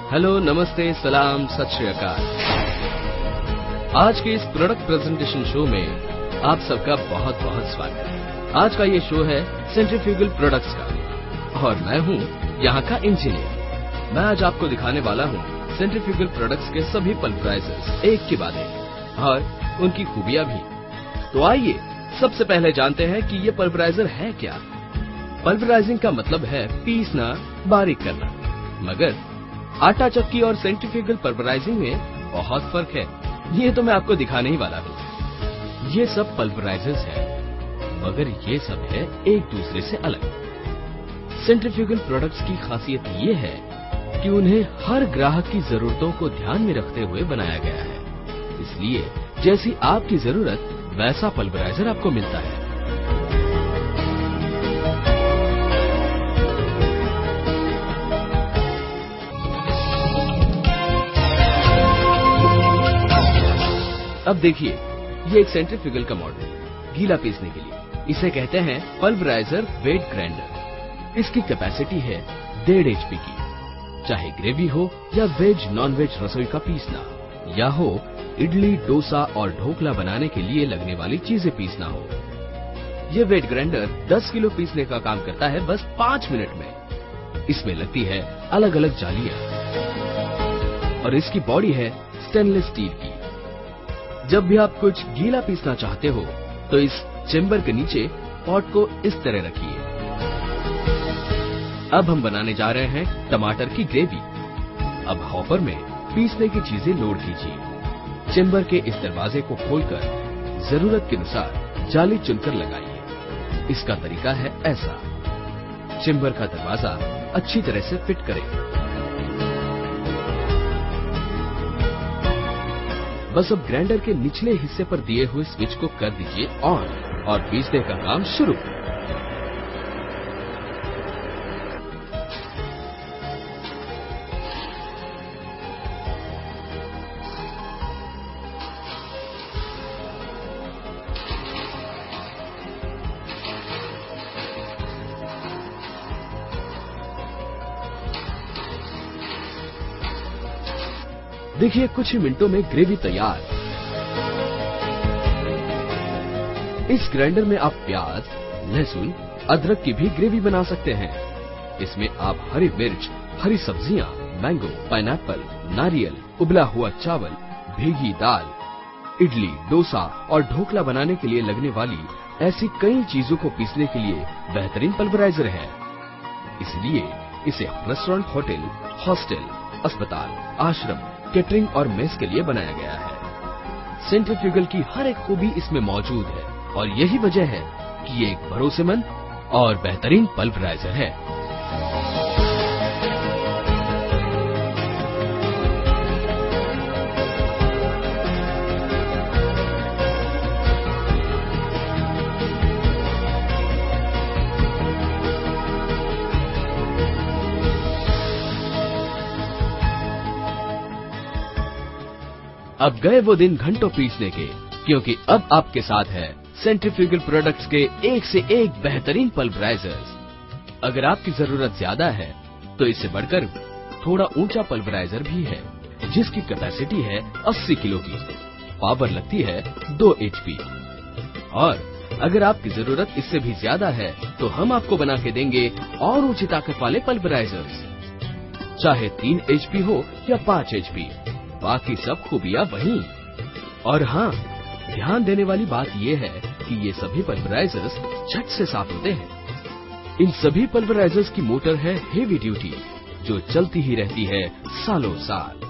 Hello, नमस्ते, सलाम, सत श्री अकाल। आज के इस प्रोडक्ट प्रेजेंटेशन शो में आप सबका बहुत बहुत स्वागत। आज का ये शो है सेंट्रीफ्यूगल प्रोडक्ट्स का और मैं हूँ यहाँ का इंजीनियर। मैं आज आपको दिखाने वाला हूँ सेंट्रीफ्यूगल प्रोडक्ट्स के सभी पल्वराइजर्स एक के बाद एक और उनकी खूबियां भी। तो आइए सबसे पहले जानते हैं कि ये पल्वराइजर है क्या। पल्वराइजिंग का मतलब है पीसना, बारीक करना, मगर आटा चक्की और सेंट्रीफ्यूगल पल्वराइजिंग में बहुत फर्क है। ये तो मैं आपको दिखाने ही वाला हूँ। ये सब पल्वराइजर्स हैं, मगर ये सब है एक दूसरे से अलग। सेंट्रीफ्यूगल प्रोडक्ट्स की खासियत ये है कि उन्हें हर ग्राहक की जरूरतों को ध्यान में रखते हुए बनाया गया है। इसलिए जैसी आपकी जरूरत वैसा पल्वराइजर आपको मिलता है। अब देखिए, ये एक सेंट्रीफ्यूगल का मॉडल है गीला पीसने के लिए। इसे कहते हैं पल्वराइजर वेट ग्राइंडर। इसकी कैपेसिटी है 1.5 HP की। चाहे ग्रेवी हो या वेज नॉन वेज रसोई का पीसना, या हो इडली, डोसा और ढोकला बनाने के लिए लगने वाली चीजें पीसना हो, ये वेट ग्राइंडर 10 किलो पीसने का काम करता है बस 5 मिनट में। इसमें लगती है अलग अलग जालियां और इसकी बॉडी है स्टेनलेस स्टील की। जब भी आप कुछ गीला पीसना चाहते हो तो इस चेम्बर के नीचे पॉट को इस तरह रखिए। अब हम बनाने जा रहे हैं टमाटर की ग्रेवी। अब हॉपर में पीसने की चीजें लोड कीजिए। चेम्बर के इस दरवाजे को खोलकर जरूरत के अनुसार जाली चुनकर लगाइए। इसका तरीका है ऐसा। चेम्बर का दरवाजा अच्छी तरह से फिट करें। बस अब ग्राइंडर के निचले हिस्से पर दिए हुए स्विच को कर दीजिए ऑन और पीसने का काम शुरू। देखिए, कुछ ही मिनटों में ग्रेवी तैयार। इस ग्राइंडर में आप प्याज, लहसुन, अदरक की भी ग्रेवी बना सकते हैं। इसमें आप हरी मिर्च, हरी सब्जियां, मैंगो, पाइनएप्पल, नारियल, उबला हुआ चावल, भीगी दाल, इडली, डोसा और ढोकला बनाने के लिए लगने वाली ऐसी कई चीजों को पीसने के लिए बेहतरीन पल्वराइजर है। इसलिए इसे रेस्टोरेंट, होटल, हॉस्टल, अस्पताल, आश्रम, केटरिंग और मेस के लिए बनाया गया है। सेंट्रीफ्यूगल की हर एक खूबी इसमें मौजूद है और यही वजह है कि ये एक भरोसेमंद और बेहतरीन पल्वराइजर है। अब गए वो दिन घंटों पीसने के, क्योंकि अब आपके साथ है सेंट्रीफ्यूगल प्रोडक्ट्स के एक से एक बेहतरीन पल्वराइजर्स। अगर आपकी जरूरत ज्यादा है तो इससे बढ़कर थोड़ा ऊंचा पल्वराइजर भी है, जिसकी कैपेसिटी है 80 किलो की। पावर लगती है 2 HP। और अगर आपकी जरूरत इससे भी ज्यादा है तो हम आपको बना के देंगे और ऊंची ताकत वाले पल्वराइजर्स। चाहे 3 HP हो या 5 HP, बाकी सब खूबियां वही। और हाँ, ध्यान देने वाली बात यह है कि ये सभी पल्वराइजर्स झट से साफ होते हैं। इन सभी पल्वराइजर्स की मोटर है हेवी ड्यूटी, जो चलती ही रहती है सालों साल।